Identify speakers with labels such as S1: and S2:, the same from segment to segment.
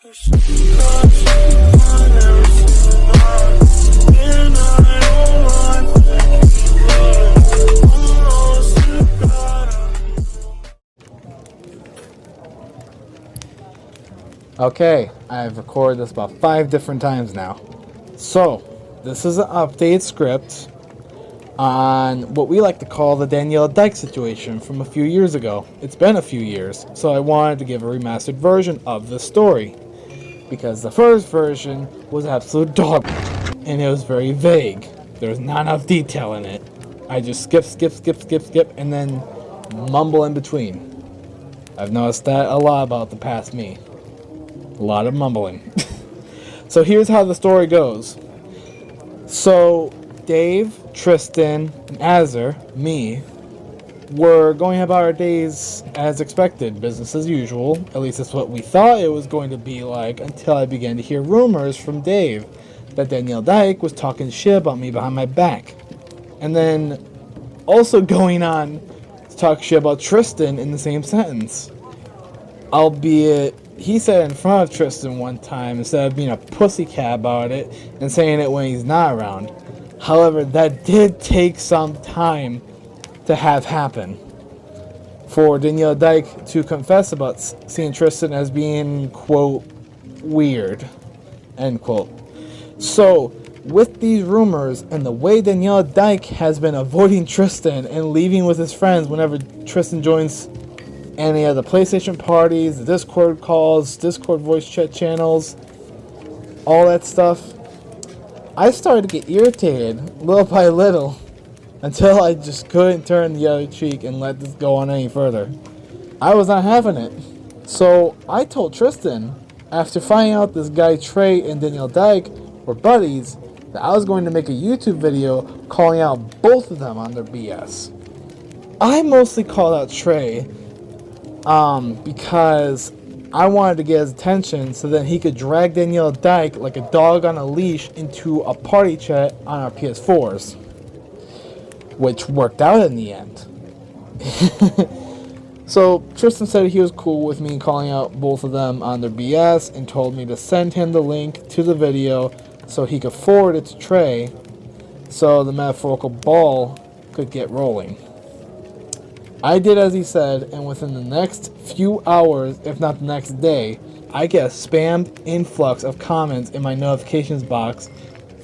S1: Okay, I've recorded this about 5 different times now. So, this is an updated script on what we like to call the Daniella Dyke situation from a few years ago. It's been a few years, so I wanted to give a remastered version of the story. Because the first version was absolute dog, and it was very vague. There was not enough detail in it. I just skip, and then mumble in between. I've noticed that a lot about the past me. A lot of mumbling. So here's how the story goes. So Dave, Tristan, and Azure, me, were going about our days as expected, business as usual. At least that's what we thought it was going to be like, until I began to hear rumors from Dave that Daniella Dyke was talking shit about me behind my back. And then also going on to talk shit about Tristan in the same sentence. Albeit, he said in front of Tristan one time, instead of being a pussycat about it and saying it when he's not around. However, that did take some time to have happen for Daniella Dyke to confess about seeing Tristan as being, quote, weird, end quote. So, with these rumors and the way Daniella Dyke has been avoiding Tristan and leaving with his friends whenever Tristan joins any of the PlayStation parties, the Discord calls, Discord voice chat channels, all that stuff, I started to get irritated little by little until I just couldn't turn the other cheek and let this go on any further. I was not having it. So I told Tristan, after finding out this guy Trey and Daniella Dyke were buddies, that I was going to make a YouTube video calling out both of them on their BS. I mostly called out Trey because I wanted to get his attention so that he could drag Daniella Dyke like a dog on a leash into a party chat on our PS4s, which worked out in the end. So Tristan said he was cool with me calling out both of them on their BS and told me to send him the link to the video so he could forward it to Trey so the metaphorical ball could get rolling. I did as he said, and within the next few hours, if not the next day, I get a spammed influx of comments in my notifications box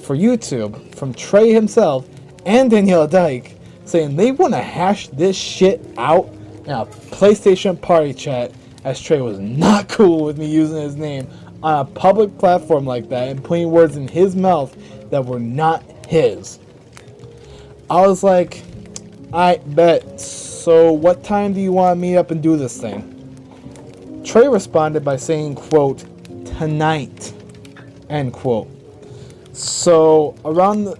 S1: for YouTube from Trey himself and Daniella Dyke saying they want to hash this shit out in a PlayStation party chat, as Trey was not cool with me using his name on a public platform like that and putting words in his mouth that were not his. I was like, I bet. So what time do you want to meet up and do this thing? Trey responded by saying, quote, tonight, end quote. So around the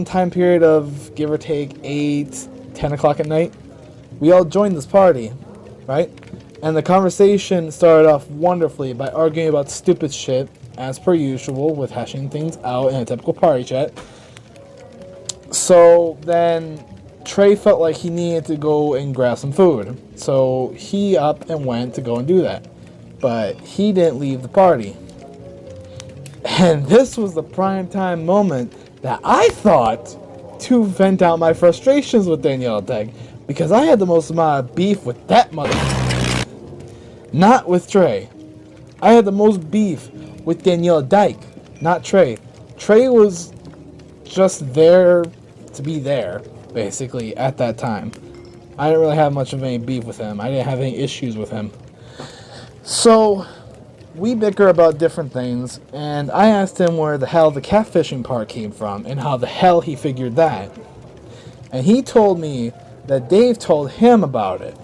S1: time period of give or take 8-10 o'clock at night, we all joined this party, right? And the conversation started off wonderfully by arguing about stupid shit, as per usual, with hashing things out in a typical party chat. So then Trey felt like he needed to go and grab some food. So he up and went to go and do that. But he didn't leave the party. And this was the prime time moment that I thought to vent out my frustrations with Daniella Dyke, because I had the most amount of beef with that mother, not with Trey. I had the most beef with Daniella Dyke, not Trey. Trey was just there to be there, basically, at that time. I didn't really have much of any beef with him. I didn't have any issues with him. So we bicker about different things, and I asked him where the hell the catfishing part came from and how the hell he figured that. And he told me that Dave told him about it.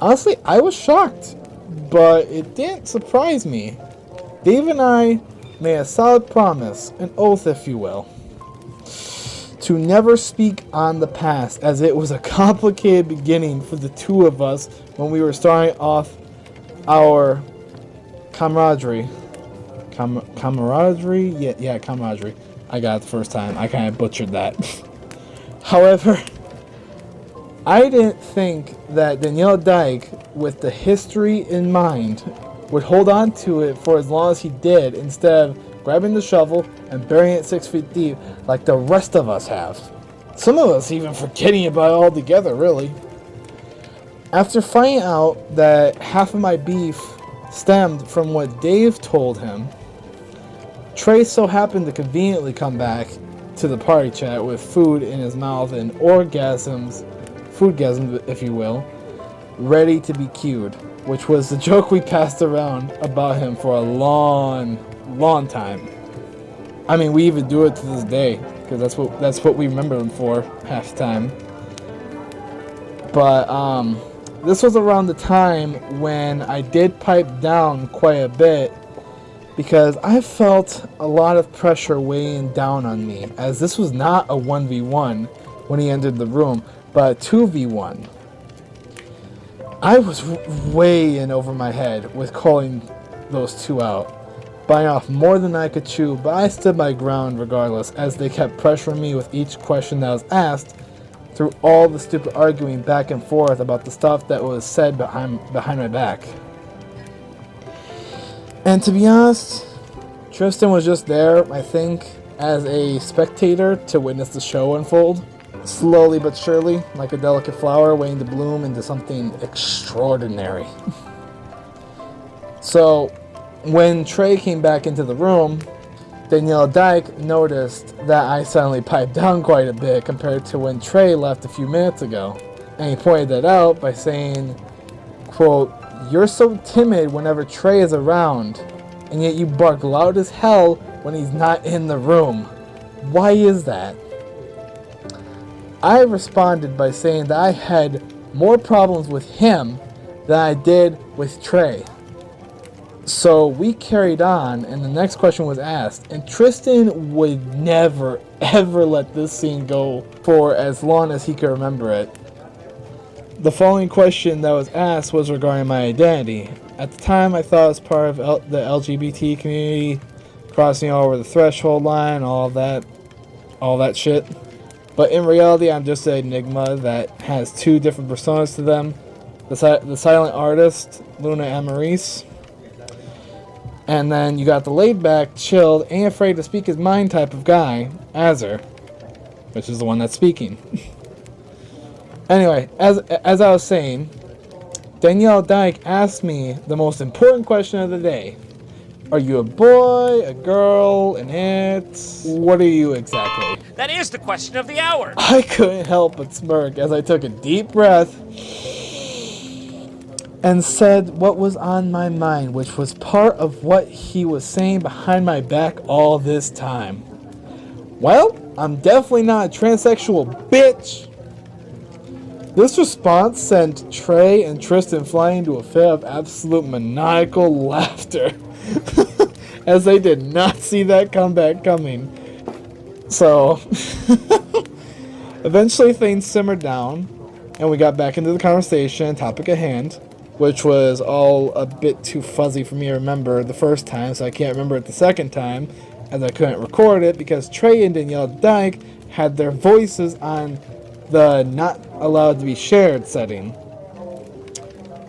S1: Honestly, I was shocked, but it didn't surprise me. Dave and I made a solid promise, an oath if you will, to never speak on the past, as it was a complicated beginning for the two of us when we were starting off our camaraderie. Camaraderie? Yeah, camaraderie. I got it the first time. I kind of butchered that. However, I didn't think that Daniella Dyke, with the history in mind, would hold on to it for as long as he did instead of grabbing the shovel and burying it 6 feet deep like the rest of us have. Some of us even forgetting about it altogether, really. After finding out that half of my beef stemmed from what Dave told him, Trey so happened to conveniently come back to the party chat with food in his mouth and foodgasm, if you will, ready to be cued, which was the joke we passed around about him for a long time. I mean, we even do it to this day, because that's what we remember him for half the time. But this was around the time when I did pipe down quite a bit, because I felt a lot of pressure weighing down on me, as this was not a 1v1 when he entered the room, but a 2v1. I was way in over my head with calling those two out, biting off more than I could chew, but I stood my ground regardless, as they kept pressuring me with each question that was asked, through all the stupid arguing back and forth about the stuff that was said behind my back. And to be honest, Tristan was just there, I think, as a spectator to witness the show unfold. Slowly but surely, like a delicate flower waiting to bloom into something extraordinary. So, when Trey came back into the room, Daniella Dyke noticed that I suddenly piped down quite a bit compared to when Trey left a few minutes ago. And he pointed that out by saying, quote, "You're so timid whenever Trey is around, and yet you bark loud as hell when he's not in the room. Why is that?" I responded by saying that I had more problems with him than I did with Trey. So we carried on, and the next question was asked, and Tristan would never ever let this scene go for as long as he could remember it. The following question that was asked was regarding my identity. At the time, I thought I was part of the LGBT community, crossing over the threshold line, all that shit. But in reality, I'm just an enigma that has two different personas to them. The silent artist, Luna Amaris. And then you got the laid-back, chilled, ain't afraid to speak his mind type of guy, Azure, which is the one that's speaking. Anyway, as I was saying, Danielle Dyke asked me the most important question of the day. Are you a boy, a girl, an it? What are you exactly?
S2: That is the question of the hour.
S1: I couldn't help but smirk as I took a deep breath and said what was on my mind, which was part of what he was saying behind my back all this time. Well, I'm definitely not a transsexual, bitch. This response sent Trey and Tristan flying into a fit of absolute maniacal laughter, as they did not see that comeback coming. So, eventually things simmered down, and we got back into the conversation, topic at hand, which was all a bit too fuzzy for me to remember the first time, so I can't remember it the second time, as I couldn't record it because Trey and Danielle Dyke had their voices on the not allowed to be shared setting.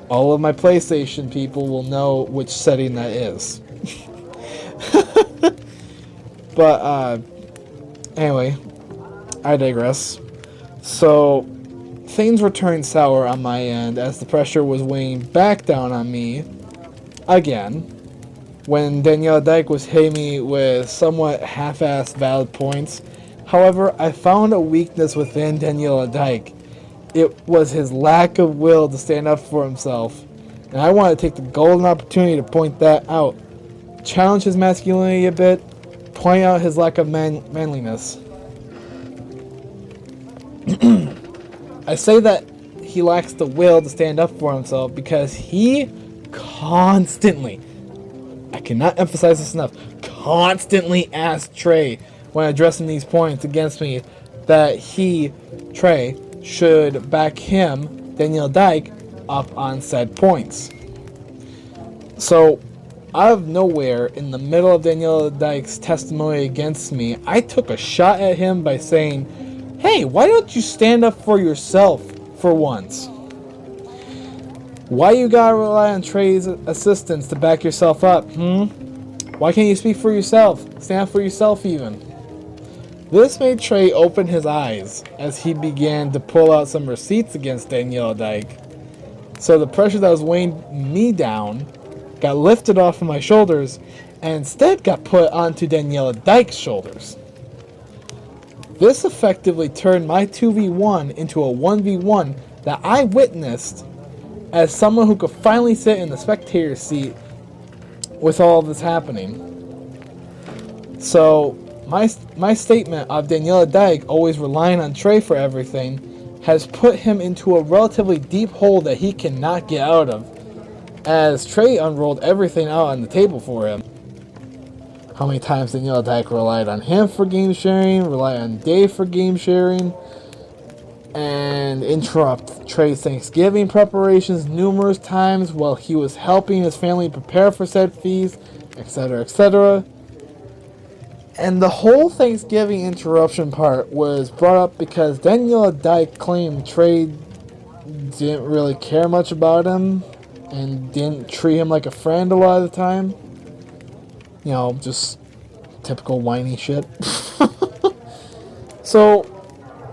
S1: All of my PlayStation people will know which setting that is. But anyway, I digress. So things were turning sour on my end as the pressure was weighing back down on me again when Danielle Dyke was hitting me with somewhat half-assed valid points. However, I found a weakness within Danielle Dyke. It was his lack of will to stand up for himself, and I want to take the golden opportunity to point that out, challenge his masculinity a bit, point out his lack of manliness. I say that he lacks the will to stand up for himself because he constantly, I cannot emphasize this enough, constantly asks Trey when addressing these points against me that he, Trey, should back him, Danielle Dyke, up on said points. So, out of nowhere, in the middle of Danielle Dyke's testimony against me, I took a shot at him by saying, "Hey, why don't you stand up for yourself for once?" Why you gotta rely on Trey's assistance to back yourself up, Why can't you speak for yourself? Stand for yourself even. This made Trey open his eyes as he began to pull out some receipts against Daniella Dyke. So the pressure that was weighing me down got lifted off of my shoulders and instead got put onto Daniella Dyke's shoulders. This effectively turned my 2v1 into a 1v1 that I witnessed as someone who could finally sit in the spectator seat with all of this happening. So my statement of Daniella Dyke always relying on Trey for everything has put him into a relatively deep hole that he cannot get out of, as Trey unrolled everything out on the table for him. How many times Daniella Dyke relied on him for game sharing, relied on Dave for game sharing, and interrupt Trey's Thanksgiving preparations numerous times while he was helping his family prepare for said feast, etc., etc. And the whole Thanksgiving interruption part was brought up because Daniella Dyke claimed Trey didn't really care much about him and didn't treat him like a friend a lot of the time. You know, just typical whiny shit. So,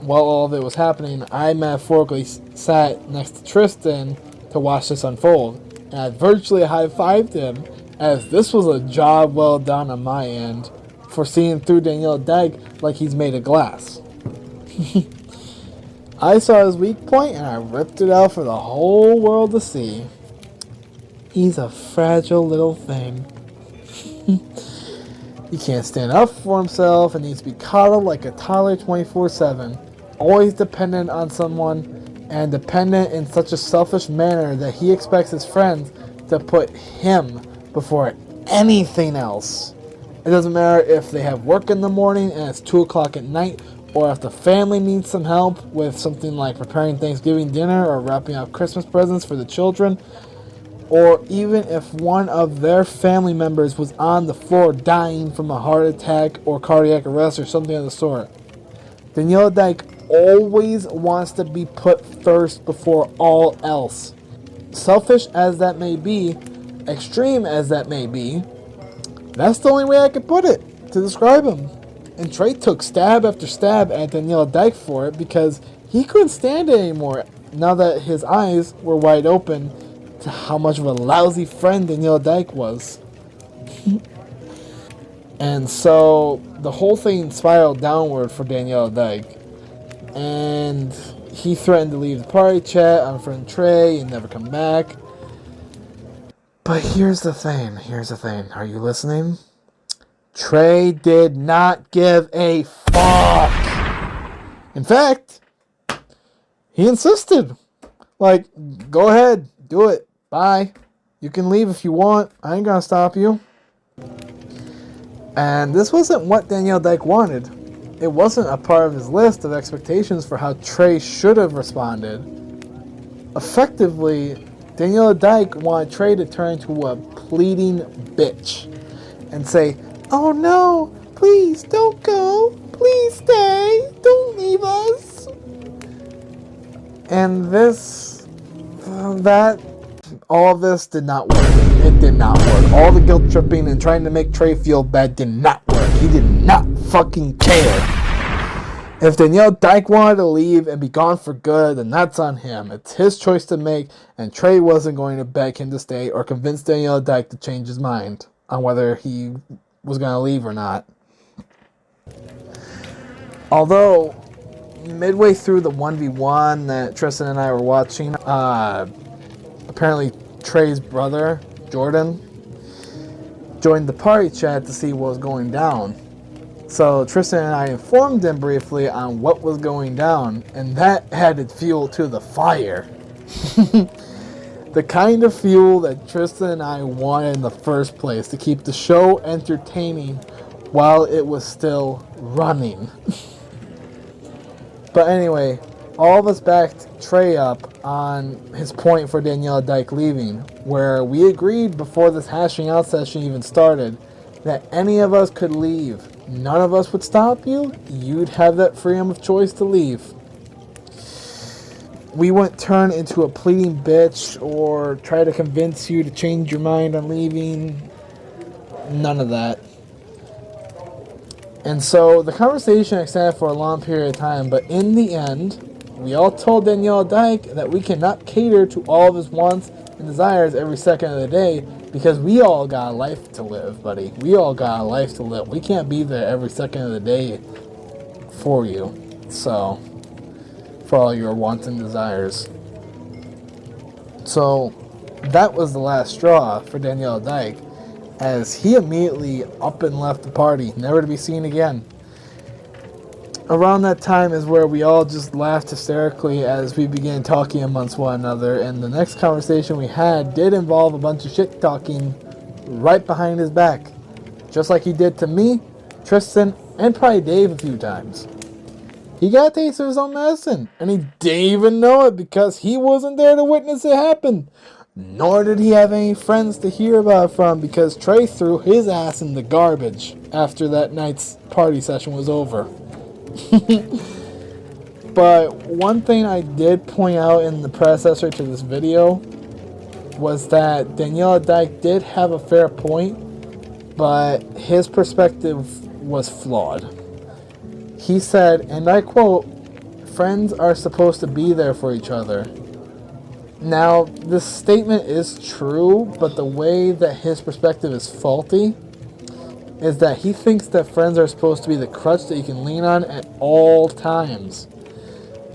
S1: while all of it was happening, I metaphorically sat next to Tristan to watch this unfold. And I virtually high-fived him, as this was a job well done on my end for seeing through Daniella Dyke like he's made of glass. I saw his weak point and I ripped it out for the whole world to see. He's a fragile little thing. He can't stand up for himself and needs to be coddled like a toddler 24/7. Always dependent on someone, and dependent in such a selfish manner that he expects his friends to put him before anything else. It doesn't matter if they have work in the morning and it's 2 o'clock at night, or if the family needs some help with something like preparing Thanksgiving dinner or wrapping up Christmas presents for the children, or even if one of their family members was on the floor dying from a heart attack or cardiac arrest or something of the sort. Daniella Dyke always wants to be put first before all else. Selfish as that may be, extreme as that may be, that's the only way I could put it to describe him. And Trey took stab after stab at Daniella Dyke for it because he couldn't stand it anymore now that his eyes were wide open to how much of a lousy friend Daniella Dyke was. And so the whole thing spiraled downward for Daniella Dyke. And he threatened to leave the party chat, unfriend Trey, and never come back. But here's the thing. Are you listening? Trey did not give a fuck. In fact, he insisted. Like, go ahead, do it. Bye. You can leave if you want. I ain't gonna stop you. And this wasn't what Daniella Dyke wanted. It wasn't a part of his list of expectations for how Trey should have responded. Effectively, Daniella Dyke wanted Trey to turn into a pleading bitch and say, "Oh no, please don't go. Please stay. Don't leave us." And all of this did not work. It did not work. All the guilt tripping and trying to make Trey feel bad did not work. He did not fucking care. If Daniella Dyke wanted to leave and be gone for good, then that's on him. It's his choice to make, and Trey wasn't going to beg him to stay or convince Daniella Dyke to change his mind on whether he was going to leave or not. Although, midway through the 1v1 that Tristan and I were watching, apparently Trey's brother, Jordan, joined the party chat to see what was going down. So Tristan and I informed him briefly on what was going down, and that added fuel to the fire. The kind of fuel that Tristan and I wanted in the first place to keep the show entertaining while it was still running. But anyway, all of us backed Trey up on his point for Daniella Dyke leaving, where we agreed before this hashing out session even started that any of us could leave. None of us would stop you. You'd have that freedom of choice to leave. we wouldn't turn into a pleading bitch or try to convince you to change your mind on leaving. None of that. And so the conversation extended for a long period of time, but in the end, we all told Daniella Dyke that we cannot cater to all of his wants and desires every second of the day, because we all got a life to live, buddy. We all got a life to live. We can't be there every second of the day for you. So, for all your wants and desires. So, that was the last straw for Daniella Dyke, as he immediately up and left the party, never to be seen again. Around that time is where we all just laughed hysterically as we began talking amongst one another, and the next conversation we had did involve a bunch of shit talking right behind his back, just like he did to me, Tristan, and probably Dave a few times. He got a taste of his own medicine, and he didn't even know it because he wasn't there to witness it happen. Nor did he have any friends to hear about it from, because Trey threw his ass in the garbage after that night's party session was over. But one thing I did point out in the predecessor to this video was that Daniella Dyke did have a fair point, but his perspective was flawed. He said, and I quote, "Friends are supposed to be there for each other." Now, this statement is true, but the way that his perspective is faulty is that he thinks that friends are supposed to be the crutch that you can lean on at all times.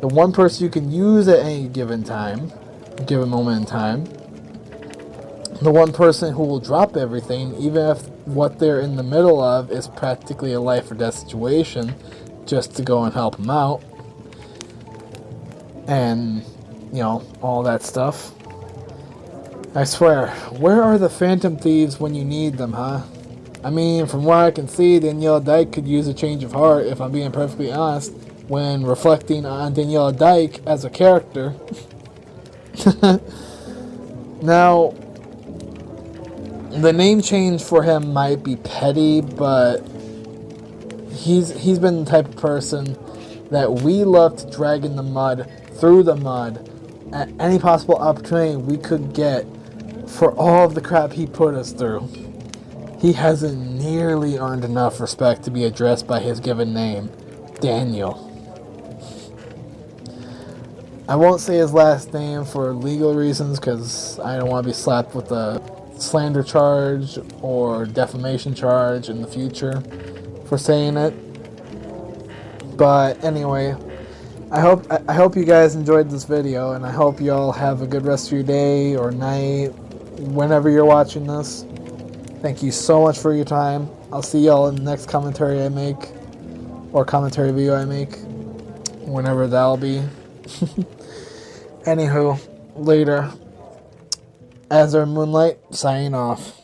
S1: The one person you can use at any given time, given moment in time. The one person who will drop everything, even if what they're in the middle of is practically a life or death situation, just to go and help them out. And, you know, all that stuff. I swear, where are the phantom thieves when you need them, huh? I mean, from what I can see, Daniella Dyke could use a change of heart, if I'm being perfectly honest, when reflecting on Daniella Dyke as a character. Now, the name change for him might be petty, but he's been the type of person that we love to drag in the mud, through the mud, at any possible opportunity we could get for all of the crap he put us through. He hasn't nearly earned enough respect to be addressed by his given name, Daniel. I won't say his last name for legal reasons, because I don't want to be slapped with a slander charge or defamation charge in the future for saying it. But anyway, I hope you guys enjoyed this video, and I hope you all have a good rest of your day or night whenever you're watching this. Thank you so much for your time. I'll see y'all in the next commentary I make, or commentary video I make, whenever that'll be. Anywho, later. Azure Moonlight, signing off.